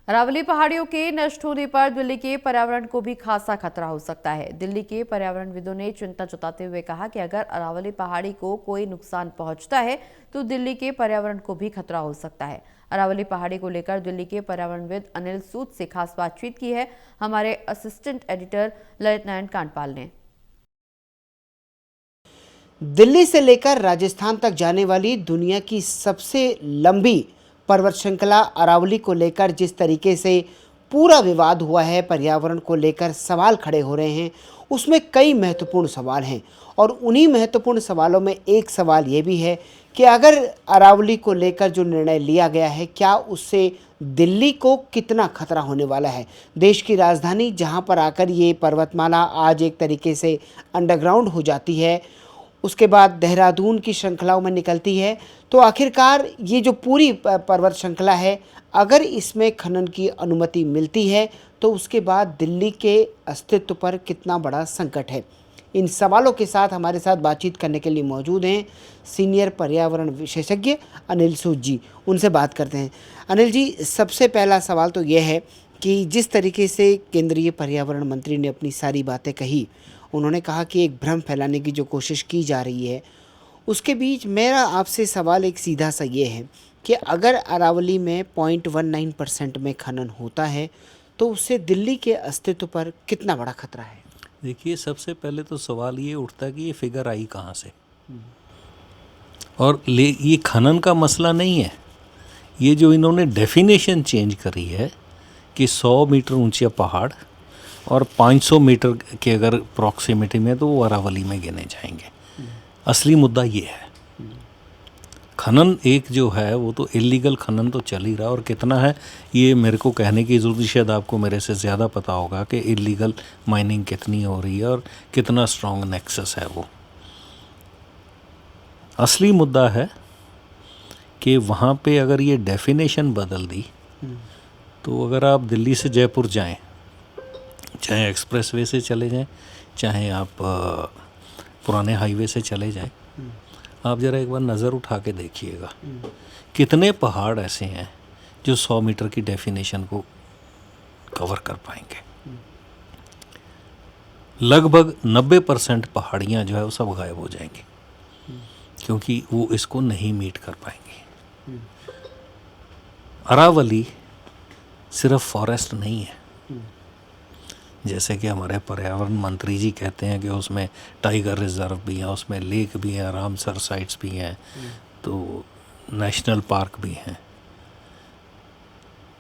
अरावली पहाड़ियों के नष्ट होने पर दिल्ली के पर्यावरण को भी खासा खतरा हो सकता है। दिल्ली के पर्यावरणविदों ने चिंता जताते हुए कहा कि अगर अरावली पहाड़ी को कोई नुकसान पहुंचता है तो दिल्ली के पर्यावरण को भी खतरा हो सकता है। अरावली पहाड़ी को लेकर दिल्ली के पर्यावरणविद अनिल सूद से खास बातचीत की है हमारे असिस्टेंट एडिटर ललित नारायण कांडपाल ने। दिल्ली से लेकर राजस्थान तक जाने वाली दुनिया की सबसे लंबी पर्वत श्रृंखला अरावली को लेकर जिस तरीके से पूरा विवाद हुआ है, पर्यावरण को लेकर सवाल खड़े हो रहे हैं, उसमें कई महत्वपूर्ण सवाल हैं। और उन्हीं महत्वपूर्ण सवालों में एक सवाल ये भी है कि अगर अरावली को लेकर जो निर्णय लिया गया है, क्या उससे दिल्ली को कितना खतरा होने वाला है। देश की राजधानी जहां पर आकर ये पर्वतमाला आज एक तरीके से अंडरग्राउंड हो जाती है, उसके बाद देहरादून की श्रृंखलाओं में निकलती है, तो आखिरकार ये जो पूरी पर्वत श्रृंखला है, अगर इसमें खनन की अनुमति मिलती है तो उसके बाद दिल्ली के अस्तित्व पर कितना बड़ा संकट है। इन सवालों के साथ हमारे साथ बातचीत करने के लिए मौजूद हैं सीनियर पर्यावरण विशेषज्ञ अनिल सूद जी। उनसे बात करते हैं। अनिल जी, सबसे पहला सवाल तो यह है कि जिस तरीके से केंद्रीय पर्यावरण मंत्री ने अपनी सारी बातें कही, उन्होंने कहा कि एक भ्रम फैलाने की जो कोशिश की जा रही है, उसके बीच मेरा आपसे सवाल एक सीधा सा ये है कि अगर अरावली में 0.19% में खनन होता है तो उससे दिल्ली के अस्तित्व पर कितना बड़ा खतरा है। देखिए, सबसे पहले तो सवाल ये उठता है कि ये फिगर आई कहाँ से। और ये खनन का मसला नहीं है, ये जो इन्होंने डेफिनेशन चेंज करी है कि 100 मीटर ऊंचा पहाड़ और 500 मीटर के अगर प्रॉक्सिमिटी में, तो वो अरावली में गिने जाएंगे। असली मुद्दा ये है, खनन एक जो है वो तो इलीगल खनन तो चल ही रहा, और कितना है ये मेरे को कहने की ज़रूरत, शायद आपको मेरे से ज़्यादा पता होगा कि इलीगल माइनिंग कितनी हो रही है और कितना स्ट्रॉन्ग नेक्सस है वो। असली मुद्दा है कि वहाँ पे अगर ये डेफिनेशन बदल दी, तो अगर आप दिल्ली से जयपुर जाएं, चाहे एक्सप्रेसवे से चले जाएं, चाहे आप पुराने हाईवे से चले जाएं, आप ज़रा एक बार नज़र उठा के देखिएगा कितने पहाड़ ऐसे हैं जो 100 मीटर की डेफिनेशन को कवर कर पाएंगे। लगभग 90% पहाड़ियाँ जो है वो सब गायब हो जाएंगी, क्योंकि वो इसको नहीं मीट कर पाएंगे। अरावली सिर्फ फॉरेस्ट नहीं है, जैसे कि हमारे पर्यावरण मंत्री जी कहते हैं कि उसमें टाइगर रिजर्व भी है, उसमें लेक भी है, रामसर साइट्स भी हैं, तो नेशनल पार्क भी हैं।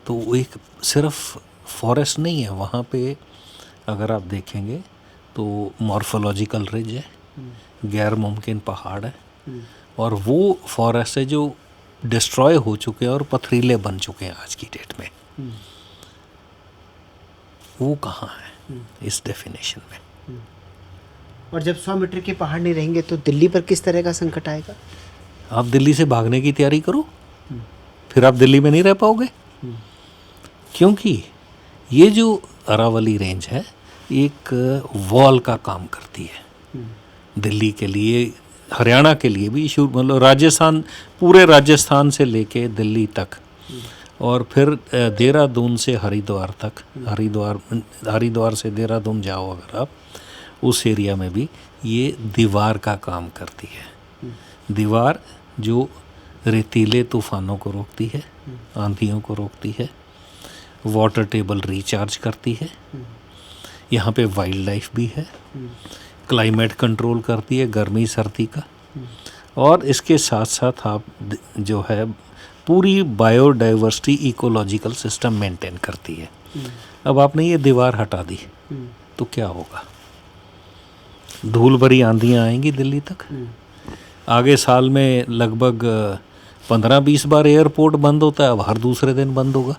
तो वो एक सिर्फ फॉरेस्ट नहीं है, वहाँ पे अगर आप देखेंगे तो मॉर्फोलॉजिकल रिज है, गैर मुमकिन पहाड़ है, और वो फॉरेस्ट है जो डिस्ट्रॉय हो चुके हैं और पथरीले बन चुके हैं आज की डेट में। वो कहाँ है इस डेफिनेशन में। और जब 100 मीटर के पहाड़ नहीं रहेंगे तो दिल्ली पर किस तरह का संकट आएगा। आप दिल्ली से भागने की तैयारी करो, फिर आप दिल्ली में नहीं रह पाओगे, क्योंकि ये जो अरावली रेंज है एक वॉल का काम करती है दिल्ली के लिए, हरियाणा के लिए भी, मतलब राजस्थान, पूरे राजस्थान से लेके दिल्ली तक, और फिर देहरादून से हरिद्वार तक, हरिद्वार से देहरादून जाओ अगर आप, उस एरिया में भी ये दीवार का काम करती है। दीवार जो रेतीले तूफानों को रोकती है, आंधियों को रोकती है, वाटर टेबल रिचार्ज करती है, यहाँ पे वाइल्ड लाइफ भी है, क्लाइमेट कंट्रोल करती है, गर्मी सर्दी का, और इसके साथ साथ आप जो है पूरी बायोडाइवर्सिटी इकोलॉजिकल सिस्टम मेंटेन करती है। अब आपने ये दीवार हटा दी तो क्या होगा, धूल भरी आंधियाँ आएंगी दिल्ली तक। आगे साल में लगभग 15-20 बार एयरपोर्ट बंद होता है, अब हर दूसरे दिन बंद होगा।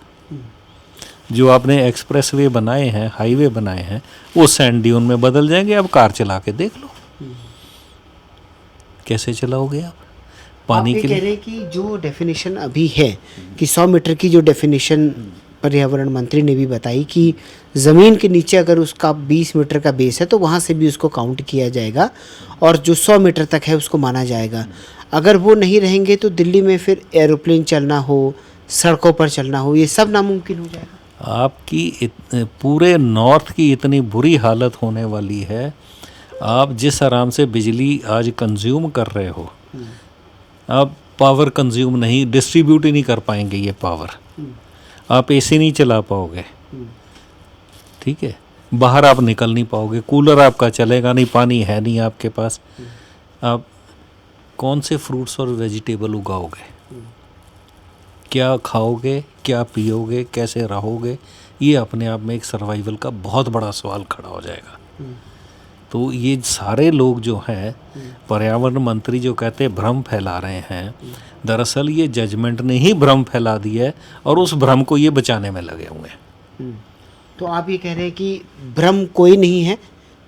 जो आपने एक्सप्रेसवे बनाए हैं, हाईवे बनाए हैं, वो सैंड ड्यून में बदल जाएंगे। अब कार चला के देख लो, कैसे चलाओगे आप पानी के लिए। कह रहे हैं कि जो डेफिनेशन अभी है कि 100 मीटर की जो डेफिनेशन पर्यावरण मंत्री ने भी बताई कि ज़मीन के नीचे अगर उसका 20 मीटर का बेस है तो वहाँ से भी उसको काउंट किया जाएगा, और जो 100 मीटर तक है उसको माना जाएगा। अगर वो नहीं रहेंगे तो दिल्ली में फिर एरोप्लेन चलना हो, सड़कों पर चलना हो, ये सब नामुमकिन हो जाएगा। पूरे नॉर्थ की इतनी बुरी हालत होने वाली है। आप जिस आराम से बिजली आज कंज्यूम कर रहे हो, आप पावर कंज्यूम नहीं, डिस्ट्रीब्यूट ही नहीं कर पाएंगे ये पावर। आप एसी नहीं चला पाओगे, ठीक है, बाहर आप निकल नहीं पाओगे, कूलर आपका चलेगा नहीं, पानी है नहीं आपके पास, आप कौन से फ्रूट्स और वेजिटेबल उगाओगे, क्या खाओगे, क्या पियोगे, कैसे रहोगे? ये अपने आप में एक सर्वाइवल का बहुत बड़ा सवाल खड़ा हो जाएगा। तो ये सारे लोग जो हैं, पर्यावरण मंत्री जो कहते हैं भ्रम फैला रहे हैं, दरअसल ये जजमेंट ने ही भ्रम फैला दिया है और उस भ्रम को ये बचाने में लगे हुए हैं। तो आप ये कह रहे हैं कि भ्रम कोई नहीं है,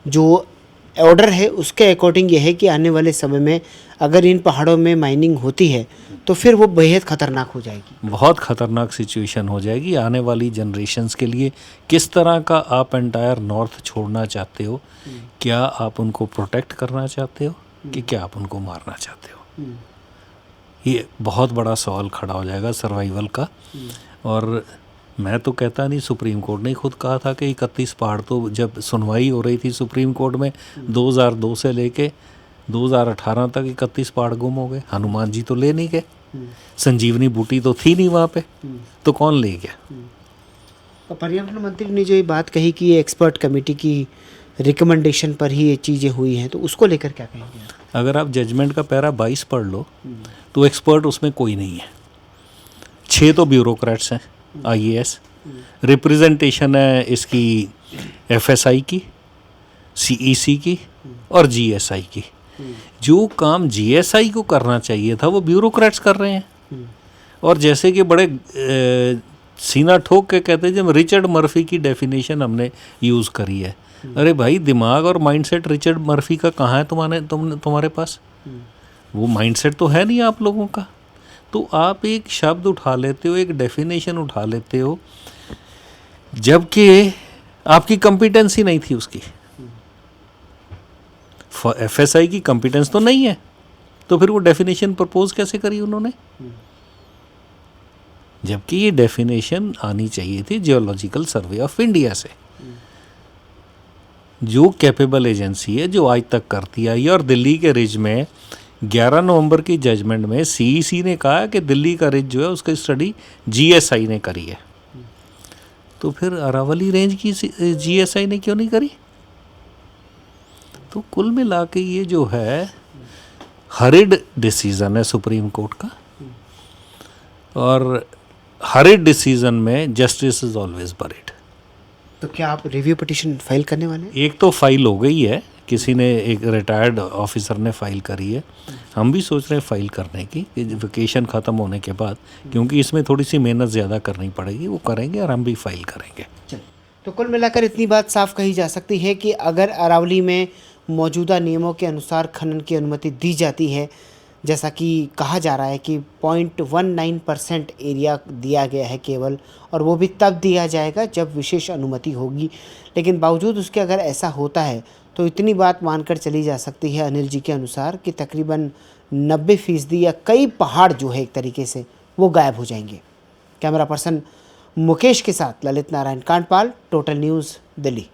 जो ऑर्डर है उसके अकॉर्डिंग ये है कि आने वाले समय में अगर इन पहाड़ों में माइनिंग होती है तो फिर वो बेहद खतरनाक हो जाएगी। बहुत खतरनाक सिचुएशन हो जाएगी आने वाली जनरेशन्स के लिए। किस तरह का आप एंटायर नॉर्थ छोड़ना चाहते हो? क्या आप उनको प्रोटेक्ट करना चाहते हो कि क्या आप उनको मारना चाहते हो? ये बहुत बड़ा सवाल खड़ा हो जाएगा सर्वाइवल का। और मैं तो कहता नहीं, सुप्रीम कोर्ट ने खुद कहा था कि 31 पहाड़, तो जब सुनवाई हो रही थी सुप्रीम कोर्ट में 2002 से लेके 2018 तक 31 पहाड़ गुम हो गए। हनुमान जी तो ले नहीं गए, संजीवनी बूटी तो थी नहीं वहाँ पे, तो कौन ले गया? और पर्यावरण मंत्री ने जो ये बात कही कि ये एक्सपर्ट कमेटी की रिकमेंडेशन पर ही ये चीज़ें हुई हैं, तो उसको लेकर क्या कहेंगे? अगर आप जजमेंट का पैरा 22 पढ़ लो तो एक्सपर्ट उसमें कोई नहीं है। 6 तो ब्यूरोक्रेट्स हैं, IAS, रिप्रेजेंटेशन है इसकी FSI की, CEC की और GSI की। जो काम GSI को करना चाहिए था वो ब्यूरोक्रेट्स कर रहे हैं। और जैसे कि बड़े सीना ठोक के कहते हैं, जब रिचर्ड मर्फी की डेफिनेशन हमने यूज़ करी है। अरे भाई, दिमाग और माइंडसेट रिचर्ड मर्फी का कहाँ है तुम्हारे पास? वो माइंडसेट तो है नहीं आप लोगों का। तो आप एक शब्द उठा लेते हो, एक डेफिनेशन उठा लेते हो, जबकि आपकी कॉम्पिटेंसी नहीं थी उसकी। FSI की कॉम्पिटेंस तो नहीं है, तो फिर वो डेफिनेशन प्रपोज कैसे करी उन्होंने? जबकि ये डेफिनेशन आनी चाहिए थी जियोलॉजिकल सर्वे ऑफ इंडिया से, जो कैपेबल एजेंसी है, जो आज तक करती आई है। और दिल्ली के रिज में 11 नवंबर की जजमेंट में CEC ने कहा कि दिल्ली का रिज जो है उसकी स्टडी GSI ने करी है। तो फिर अरावली रेंज की GSI ने क्यों नहीं करी? तो कुल मिला के ये जो है हरिड डिसीज़न है सुप्रीम कोर्ट का, और हरिड डिसीज़न में जस्टिस इज ऑलवेज बरीड। तो क्या आप रिव्यू पिटीशन फाइल करने वाले हैं? एक तो फाइल हो गई है, किसी ने, एक रिटायर्ड ऑफिसर ने फाइल करी है। हम भी सोच रहे हैं फाइल करने की वेकेशन ख़त्म होने के बाद, क्योंकि इसमें थोड़ी सी मेहनत ज़्यादा करनी पड़ेगी। वो करेंगे और हम भी फाइल करेंगे। चलिए, तो कुल मिलाकर इतनी बात साफ कही जा सकती है कि अगर अरावली में मौजूदा नियमों के अनुसार खनन की अनुमति दी जाती है, जैसा कि कहा जा रहा है कि 0.19% एरिया दिया गया है केवल, और वो भी तब दिया जाएगा जब विशेष अनुमति होगी। लेकिन बावजूद उसके अगर ऐसा होता है तो इतनी बात मानकर चली जा सकती है अनिल जी के अनुसार कि तकरीबन 90% या कई पहाड़ जो है एक तरीके से वो गायब हो जाएंगे। कैमरा पर्सन मुकेश के साथ ललित नारायण कांडपाल, टोटल न्यूज़, दिल्ली।